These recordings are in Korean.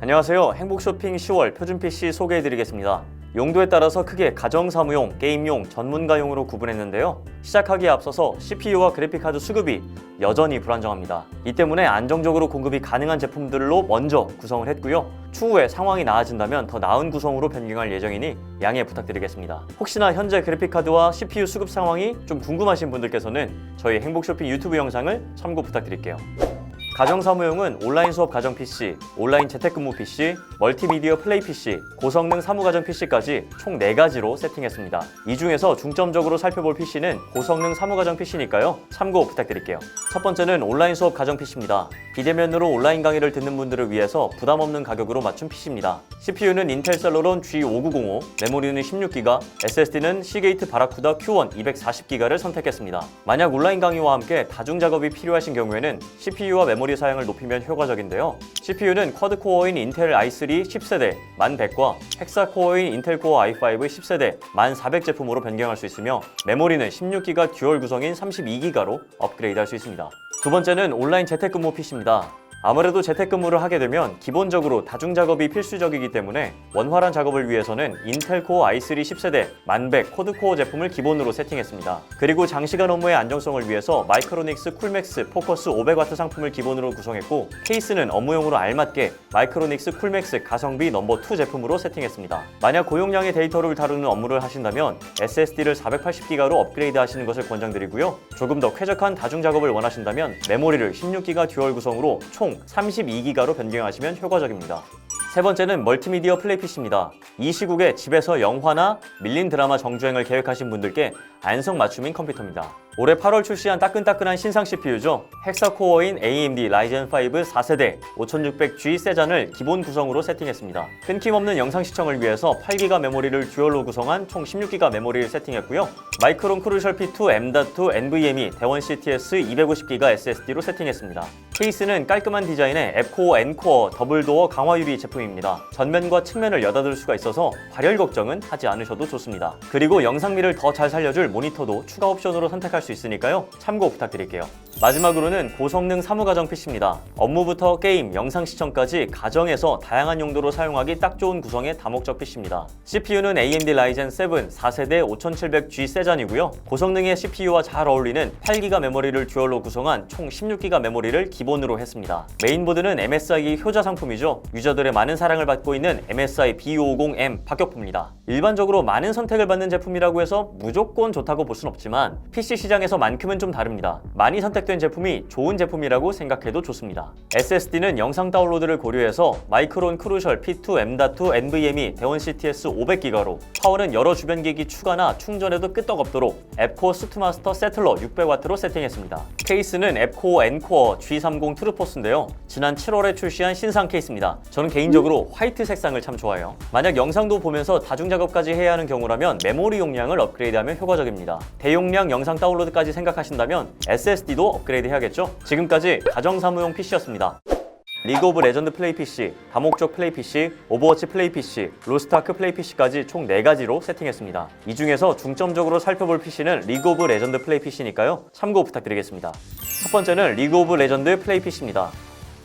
안녕하세요. 행복쇼핑 10월 표준 PC 소개해드리겠습니다. 용도에 따라서 크게 가정사무용, 게임용, 전문가용으로 구분했는데요. 시작하기에 앞서서 CPU와 그래픽카드 수급이 여전히 불안정합니다. 이 때문에 안정적으로 공급이 가능한 제품들로 먼저 구성을 했고요. 추후에 상황이 나아진다면 더 나은 구성으로 변경할 예정이니 양해 부탁드리겠습니다. 혹시나 현재 그래픽카드와 CPU 수급 상황이 좀 궁금하신 분들께서는 저희 행복쇼핑 유튜브 영상을 참고 부탁드릴게요. 가정사무용은 온라인 수업 가정 PC, 온라인 재택근무 PC, 멀티미디어 플레이 PC, 고성능 사무가정 PC까지 총 4가지로 세팅했습니다. 이 중에서 중점적으로 살펴볼 PC는 고성능 사무가정 PC니까요. 참고 부탁드릴게요. 첫 번째는 온라인 수업 가정 PC입니다. 비대면으로 온라인 강의를 듣는 분들을 위해서 부담 없는 가격으로 맞춘 PC입니다. CPU는 인텔 셀러론 G5905, 메모리는 16GB, SSD는 시게이트 바라쿠다 Q1 240GB를 선택했습니다. 만약 온라인 강의와 함께 다중 작업이 필요하신 경우에는 CPU와 메모리 사양을 높이면 효과적인데요. CPU는 쿼드코어인 인텔 i3 10세대 1100과 헥사코어인 인텔 코어 i5 10세대 1400 제품으로 변경할 수 있으며 메모리는 16GB 듀얼 구성인 32GB로 업그레이드할 수 있습니다. 두 번째는 온라인 재택근무 PC입니다. 아무래도 재택근무를 하게 되면 기본적으로 다중작업이 필수적이기 때문에 원활한 작업을 위해서는 인텔 코어 i3 10세대 1100 쿼드코어 제품을 기본으로 세팅했습니다. 그리고 장시간 업무의 안정성을 위해서 마이크로닉스 쿨맥스 포커스 500W 상품을 기본으로 구성했고, 케이스는 업무용으로 알맞게 마이크로닉스 쿨맥스 가성비 넘버2 제품으로 세팅했습니다. 만약 고용량의 데이터를 다루는 업무를 하신다면 SSD를 480GB로 업그레이드 하시는 것을 권장드리고요. 조금 더 쾌적한 다중작업을 원하신다면 메모리를 16GB 듀얼 구성으로 총 32GB로 변경하시면 효과적입니다. 세 번째는 멀티미디어 플레이 PC입니다. 이 시국에 집에서 영화나 밀린 드라마 정주행을 계획하신 분들께 안성맞춤인 컴퓨터입니다. 올해 8월 출시한 따끈따끈한 신상 CPU죠. 헥사코어인 AMD 라이젠 5 4세대 5600G 세잔을 기본 구성으로 세팅했습니다. 끊김없는 영상 시청을 위해서 8GB 메모리를 듀얼로 구성한 총 16GB 메모리를 세팅했고요. 마이크론 크루셜 P2 M.2 NVMe 대원 CTS 250GB SSD로 세팅했습니다. 케이스는 깔끔한 디자인의 앱코어 N코어 더블도어 강화 유리 제품입니다. 전면과 측면을 여닫을 수가 있어서 발열 걱정은 하지 않으셔도 좋습니다. 그리고 영상미를 더 잘 살려줄 모니터도 추가 옵션으로 선택할 수 있으니까요. 참고 부탁드릴게요. 마지막으로는 고성능 사무가정 PC입니다. 업무부터 게임, 영상 시청까지 가정에서 다양한 용도로 사용하기 딱 좋은 구성의 다목적 PC입니다. CPU는 AMD 라이젠 7 4세대 5700G 세잔이고요. 고성능의 CPU와 잘 어울리는 8GB 메모리를 듀얼로 구성한 총 16GB 메모리를 기본으로 했습니다. 메인보드는 MSI 효자 상품이죠. 유저들의 많은 사랑을 받고 있는 MSI B550M 박격포입니다. 일반적으로 많은 선택을 받는 제품이라고 해서 무조건 좋다고 볼 순 없지만 PC 시장에서만큼은 좀 다릅니다. 많이 선택된 제품이 좋은 제품이라고 생각해도 좋습니다. SSD는 영상 다운로드를 고려해서 마이크론 크루셜 P2 M.2 NVMe 대원 CTS 500GB로, 파워는 여러 주변 기기 추가나 충전에도 끄떡없도록 앱코어 스투마스터 세틀러 600W로 세팅했습니다. 케이스는 앱코어 N코어 G30 트루포스인데요. 지난 7월에 출시한 신상 케이스입니다. 저는 개인적으로 화이트 색상을 참 좋아해요. 만약 영상도 보면서 다중작업까지 해야 하는 경우라면 메모리 용량을 업그레이드하면 효과적입니다. 대용량 영상 다운로드까지 생각하신다면 SSD도 업그레이드 해야겠죠? 지금까지 가정사무용 PC였습니다. 리그 오브 레전드 플레이 PC, 다목적 플레이 PC, 오버워치 플레이 PC, 로스트아크 플레이 PC까지 총 4가지로 세팅했습니다. 이 중에서 중점적으로 살펴볼 PC는 리그 오브 레전드 플레이 PC니까요. 참고 부탁드리겠습니다. 첫 번째는 리그 오브 레전드 플레이 PC입니다.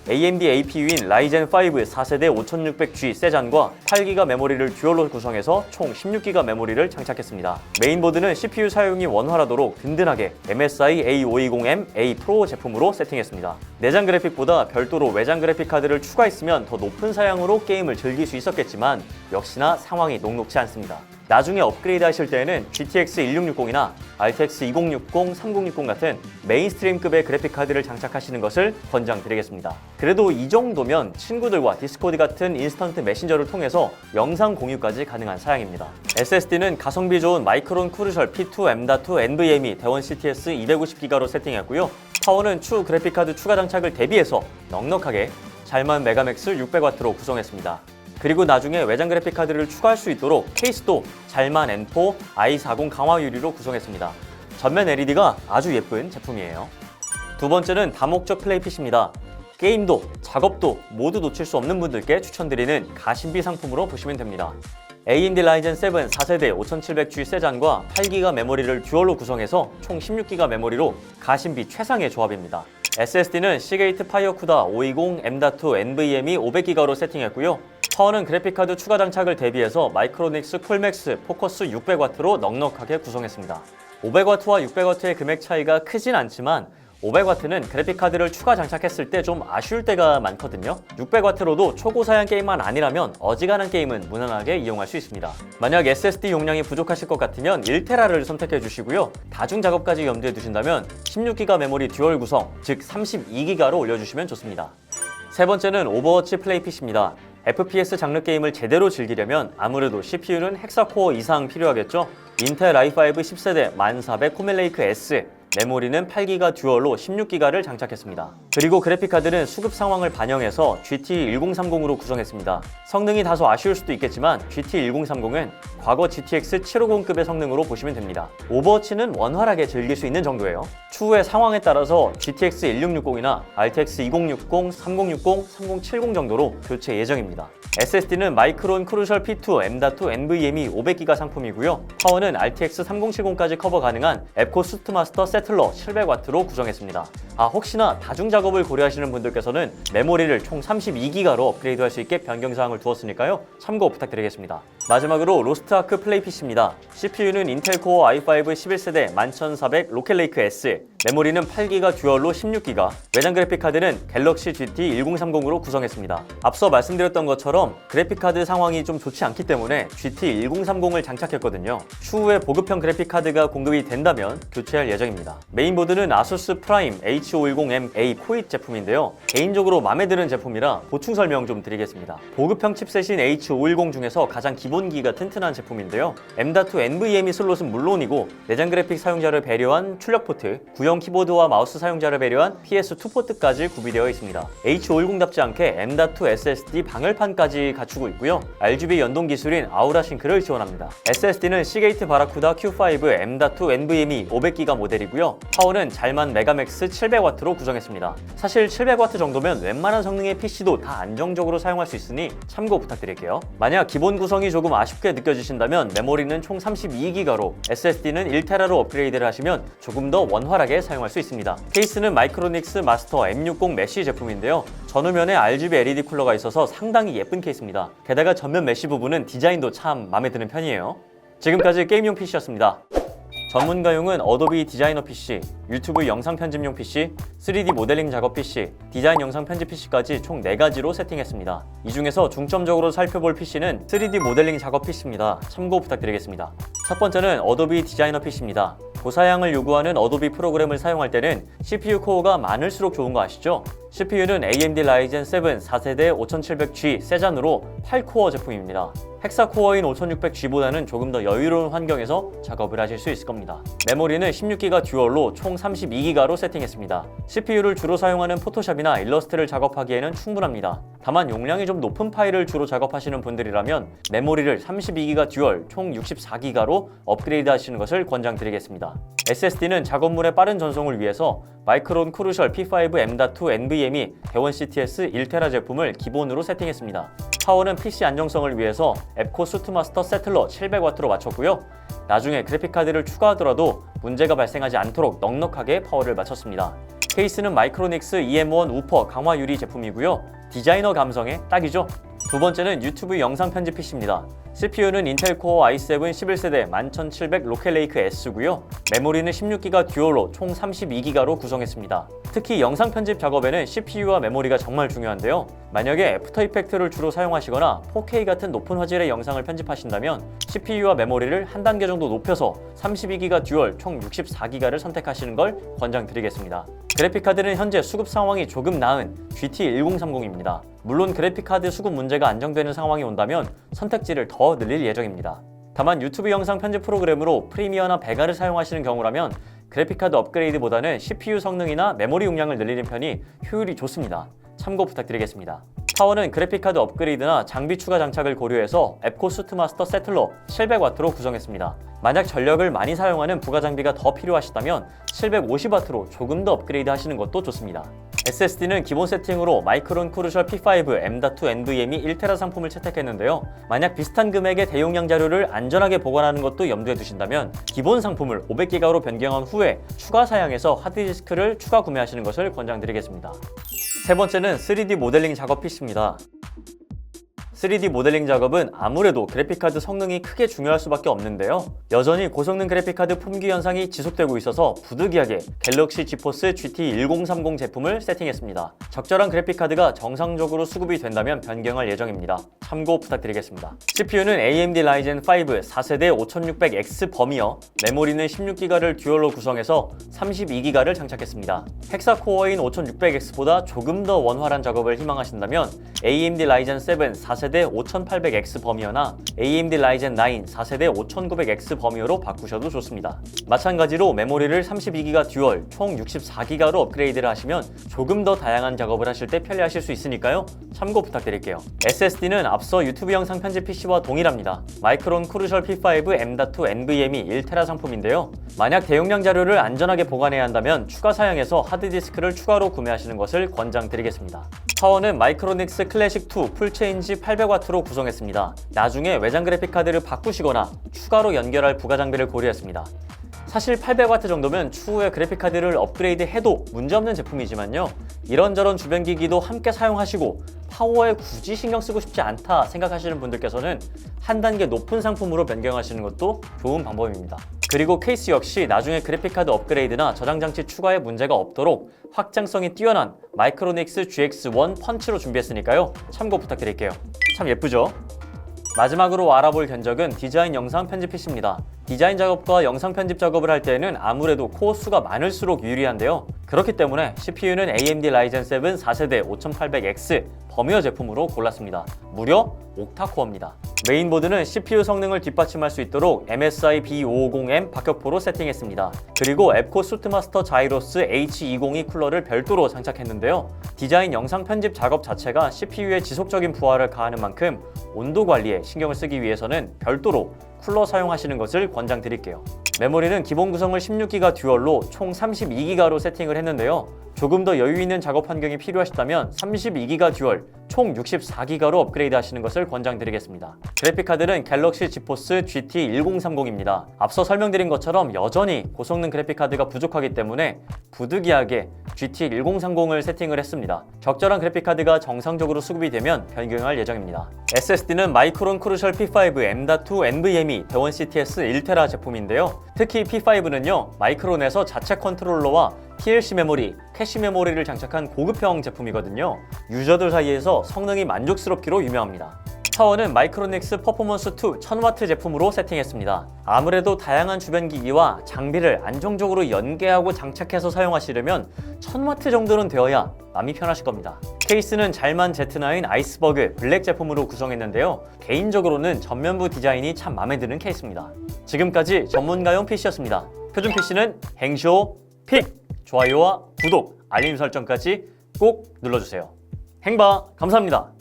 AMD APU인 라이젠 5 4세대 5600G 세잔과 8GB 메모리를 듀얼로 구성해서 총 16GB 메모리를 장착했습니다. 메인보드는 CPU 사용이 원활하도록 든든하게 MSI A520M A 프로 제품으로 세팅했습니다. 내장 그래픽보다 별도로 외장 그래픽 카드를 추가했으면 더 높은 사양으로 게임을 즐길 수 있었겠지만 역시나 상황이 녹록지 않습니다. 나중에 업그레이드 하실 때에는 GTX 1660이나 RTX 2060, 3060 같은 메인스트림급의 그래픽카드를 장착하시는 것을 권장드리겠습니다. 그래도 이 정도면 친구들과 디스코드 같은 인스턴트 메신저를 통해서 영상 공유까지 가능한 사양입니다. SSD는 가성비 좋은 마이크론 크루셜 P2 M.2 NVMe 대원 CTS 250GB로 세팅했고요. 파워는 추후 그래픽카드 추가 장착을 대비해서 넉넉하게 잘만 메가맥스 600W로 구성했습니다. 그리고 나중에 외장 그래픽 카드를 추가할 수 있도록 케이스도 잘만 N4 i40 강화 유리로 구성했습니다. 전면 LED가 아주 예쁜 제품이에요. 두 번째는 다목적 플레이 PC입니다. 게임도 작업도 모두 놓칠 수 없는 분들께 추천드리는 가심비 상품으로 보시면 됩니다. AMD 라이젠 7 4세대 5700G 세잔과 8GB 메모리를 듀얼로 구성해서 총 16GB 메모리로 가심비 최상의 조합입니다. SSD는 시게이트 파이어쿠다 520 M.2 NVMe 500기가로 세팅했고요. 파워는 그래픽카드 추가 장착을 대비해서 마이크로닉스 쿨맥스 포커스 600W로 넉넉하게 구성했습니다. 500W와 600W의 금액 차이가 크진 않지만 500W는 그래픽카드를 추가 장착했을 때 좀 아쉬울 때가 많거든요. 600W로도 초고사양 게임만 아니라면 어지간한 게임은 무난하게 이용할 수 있습니다. 만약 SSD 용량이 부족하실 것 같으면 1TB를 선택해 주시고요. 다중 작업까지 염두에 두신다면 16GB 메모리 듀얼 구성, 즉 32GB로 올려주시면 좋습니다. 세 번째는 오버워치 플레이 PC입니다. FPS 장르 게임을 제대로 즐기려면 아무래도 CPU는 헥사코어 이상 필요하겠죠? 인텔 i5 10세대 1400 코멜레이크 S, 메모리는 8GB 듀얼로 16GB를 장착했습니다. 그리고 그래픽카드는 수급 상황을 반영해서 GT 1030으로 구성했습니다. 성능이 다소 아쉬울 수도 있겠지만 GT 1030은 과거 GTX 750급의 성능으로 보시면 됩니다. 오버워치는 원활하게 즐길 수 있는 정도예요. 추후의 상황에 따라서 GTX 1660이나 RTX 2060, 3060, 3070 정도로 교체 예정입니다. SSD는 마이크론 크루셜 P2 M.2 NVMe 500GB 상품이고요. 파워는 RTX 3070까지 커버 가능한 앱코 수트마스터 세틀러 700W로 구성했습니다. 혹시나 다중 작업을 고려하시는 분들께서는 메모리를 총 32GB로 업그레이드할 수 있게 변경사항을 두었으니까요. 참고 부탁드리겠습니다. 마지막으로 로스트아크 플레이 PC입니다. CPU는 인텔 코어 i5 11세대 11400 로켓레이크 S, 메모리는 8GB 듀얼로 16GB, 외장 그래픽카드는 갤럭시 GT 1030으로 구성했습니다. 앞서 말씀드렸던 것처럼 그래픽카드 상황이 좀 좋지 않기 때문에 GT 1030을 장착했거든요. 추후에 보급형 그래픽카드가 공급이 된다면 교체할 예정입니다. 메인보드는 아수스 프라임 H510M-A 코이 제품인데요. 개인적으로 마음에 드는 제품이라 보충 설명 좀 드리겠습니다. 보급형 칩셋인 H510 중에서 가장 기본기가 튼튼한 제품인데요. M.2 NVMe 슬롯은 물론이고 내장 그래픽 사용자를 배려한 출력 포트, 구형 키보드와 마우스 사용자를 배려한 PS2 포트까지 구비되어 있습니다. H510답지 않게 M.2 SSD 방열판까지 갖추고 있고요. RGB 연동 기술인 아우라 싱크를 지원합니다. SSD는 시게이트 바라쿠다 Q5 M.2 NVMe 500GB 모델이고요. 파워는 잘만 메가맥스 700W로 구성했습니다. 사실 700W 정도면 웬만한 성능의 PC도 다 안정적으로 사용할 수 있으니 참고 부탁드릴게요. 만약 기본 구성이 조금 아쉽게 느껴지신다면 메모리는 총 32GB로 SSD는 1TB로 업그레이드를 하시면 조금 더 원활하게 사용할 수 있습니다. 케이스는 마이크로닉스 마스터 M60 메쉬 제품인데요. 전후면에 RGB LED 쿨러가 있어서 상당히 예쁜 케이스입니다. 게다가 전면 메쉬 부분은 디자인도 참 마음에 드는 편이에요. 지금까지 게임용 PC였습니다. 전문가용은 어도비 디자이너 PC, 유튜브 영상 편집용 PC, 3D 모델링 작업 PC, 디자인 영상 편집 PC까지 총 4가지로 세팅했습니다. 이 중에서 중점적으로 살펴볼 PC는 3D 모델링 작업 PC입니다. 참고 부탁드리겠습니다. 첫 번째는 어도비 디자이너 PC입니다. 고사양을 요구하는 어도비 프로그램을 사용할 때는 CPU 코어가 많을수록 좋은 거 아시죠? CPU는 AMD 라이젠 7 4세대 5700G 세잔으로 8코어 제품입니다. 헥사코어인 5600G보다는 조금 더 여유로운 환경에서 작업을 하실 수 있을 겁니다. 메모리는 16GB 듀얼로 총 32GB로 세팅했습니다. CPU를 주로 사용하는 포토샵이나 일러스트를 작업하기에는 충분합니다. 다만 용량이 좀 높은 파일을 주로 작업하시는 분들이라면 메모리를 32GB 듀얼 총 64GB로 업그레이드 하시는 것을 권장드리겠습니다. SSD는 작업물의 빠른 전송을 위해서 마이크론 크루셜 P5 M.2 NVMe 대원 CTS 1TB 제품을 기본으로 세팅했습니다. 파워는 PC 안정성을 위해서 앱코 수트마스터 세틀러 700W로 맞췄고요. 나중에 그래픽카드를 추가하더라도 문제가 발생하지 않도록 넉넉하게 파워를 맞췄습니다. 케이스는 마이크로닉스 EM1 우퍼 강화 유리 제품이고요. 디자이너 감성에 딱이죠? 두 번째는 유튜브 영상 편집 PC입니다. CPU는 인텔 코어 i7 11세대 11700 로켓레이크 S고요. 메모리는 16GB 듀얼로 총 32GB로 구성했습니다. 특히 영상 편집 작업에는 CPU와 메모리가 정말 중요한데요. 만약에 애프터 이펙트를 주로 사용하시거나 4K 같은 높은 화질의 영상을 편집하신다면 CPU와 메모리를 한 단계 정도 높여서 32GB 듀얼 총 64GB를 선택하시는 걸 권장드리겠습니다. 그래픽카드는 현재 수급 상황이 조금 나은 GT 1030입니다. 물론 그래픽카드 수급 문제가 안정되는 상황이 온다면 선택지를 더 늘릴 예정입니다. 다만 유튜브 영상 편집 프로그램으로 프리미어나 베가를 사용하시는 경우라면 그래픽카드 업그레이드보다는 CPU 성능이나 메모리 용량을 늘리는 편이 효율이 좋습니다. 참고 부탁드리겠습니다. 파워는 그래픽카드 업그레이드나 장비 추가 장착을 고려해서 앱코 수트마스터 세틀러 700W로 구성했습니다. 만약 전력을 많이 사용하는 부가 장비가 더 필요하시다면 750W로 조금 더 업그레이드 하시는 것도 좋습니다. SSD는 기본 세팅으로 마이크론 쿠르셜 P5 M.2 NVMe 1TB 상품을 채택했는데요. 만약 비슷한 금액의 대용량 자료를 안전하게 보관하는 것도 염두에 두신다면 기본 상품을 500GB로 변경한 후에 추가 사양해서 하드디스크를 추가 구매하시는 것을 권장드리겠습니다. 세 번째는 3D 모델링 작업 PC입니다. 3D 모델링 작업은 아무래도 그래픽카드 성능이 크게 중요할 수밖에 없는데요. 여전히 고성능 그래픽카드 품귀 현상이 지속되고 있어서 부득이하게 갤럭시 지포스 GT1030 제품을 세팅했습니다. 적절한 그래픽카드가 정상적으로 수급이 된다면 변경할 예정입니다. 참고 부탁드리겠습니다. CPU는 AMD Ryzen 5 4세대 5600X 범위어, 메모리는 16GB를 듀얼로 구성해서 32GB를 장착했습니다. 헥사코어인 5600X보다 조금 더 원활한 작업을 희망하신다면 AMD Ryzen 7 4세대 5800X 범위어나 AMD Ryzen 9 4세대 5900X 범위어로 바꾸셔도 좋습니다. 마찬가지로 메모리를 32GB 듀얼 총 64GB로 업그레이드를 하시면 조금 더 다양한 작업을 하실 때 편리하실 수 있으니까요. 참고 부탁드릴게요. SSD는 앞서 유튜브 영상 편집 PC와 동일합니다. 마이크론 쿠르셜 P5 M.2 NVMe 1TB 상품인데요. 만약 대용량 자료를 안전하게 보관해야 한다면 추가 사양해서 하드디스크를 추가로 구매하시는 것을 권장드리겠습니다. 파워는 마이크로닉스 클래식2 풀체인지 800W로 구성했습니다. 나중에 외장 그래픽카드를 바꾸시거나 추가로 연결할 부가 장비를 고려했습니다. 사실 800W 정도면 추후에 그래픽카드를 업그레이드해도 문제없는 제품이지만요. 이런저런 주변 기기도 함께 사용하시고 파워에 굳이 신경 쓰고 싶지 않다 생각하시는 분들께서는 한 단계 높은 상품으로 변경하시는 것도 좋은 방법입니다. 그리고 케이스 역시 나중에 그래픽카드 업그레이드나 저장장치 추가에 문제가 없도록 확장성이 뛰어난 마이크로닉스 GX1 펀치로 준비했으니까요. 참고 부탁드릴게요. 참 예쁘죠? 마지막으로 알아볼 견적은 디자인 영상 편집 PC입니다. 디자인 작업과 영상 편집 작업을 할 때에는 아무래도 코어 수가 많을수록 유리한데요. 그렇기 때문에 CPU는 AMD Ryzen 7 4세대 5800X 범위어 제품으로 골랐습니다. 무려 옥타코어입니다. 메인보드는 CPU 성능을 뒷받침할 수 있도록 MSI B550M 박격포로 세팅했습니다. 그리고 앱코 수트마스터 자이로스 H202 쿨러를 별도로 장착했는데요. 디자인 영상 편집 작업 자체가 CPU에 지속적인 부하를 가하는 만큼 온도 관리에 신경을 쓰기 위해서는 별도로 쿨러 사용하시는 것을 권장드릴게요. 메모리는 기본 구성을 16GB 듀얼로 총 32GB로 세팅을 했는데요. 조금 더 여유 있는 작업 환경이 필요하시다면 32GB 듀얼 총 64GB로 업그레이드 하시는 것을 권장드리겠습니다. 그래픽카드는 갤럭시 지포스 GT1030입니다. 앞서 설명드린 것처럼 여전히 고성능 그래픽카드가 부족하기 때문에 부득이하게 GT1030을 세팅을 했습니다. 적절한 그래픽카드가 정상적으로 수급이 되면 변경할 예정입니다. SSD는 마이크론 쿠르셜 P5 M.2 NVMe 대원 CTS 1TB 제품인데요. 특히 P5는요, 마이크론에서 자체 컨트롤러와 TLC 메모리, 캐시 메모리를 장착한 고급형 제품이거든요. 유저들 사이에서 성능이 만족스럽기로 유명합니다. 파워는 마이크로닉스 퍼포먼스 2 1000W 제품으로 세팅했습니다. 아무래도 다양한 주변 기기와 장비를 안정적으로 연계하고 장착해서 사용하시려면 1000W 정도는 되어야 마음이 편하실 겁니다. 케이스는 잘만 Z9 아이스버그 블랙 제품으로 구성했는데요. 개인적으로는 전면부 디자인이 참 마음에 드는 케이스입니다. 지금까지 전문가용 PC였습니다. 표준 PC는 행쇼 픽! 좋아요와 구독, 알림 설정까지 꼭 눌러주세요. 행바 감사합니다.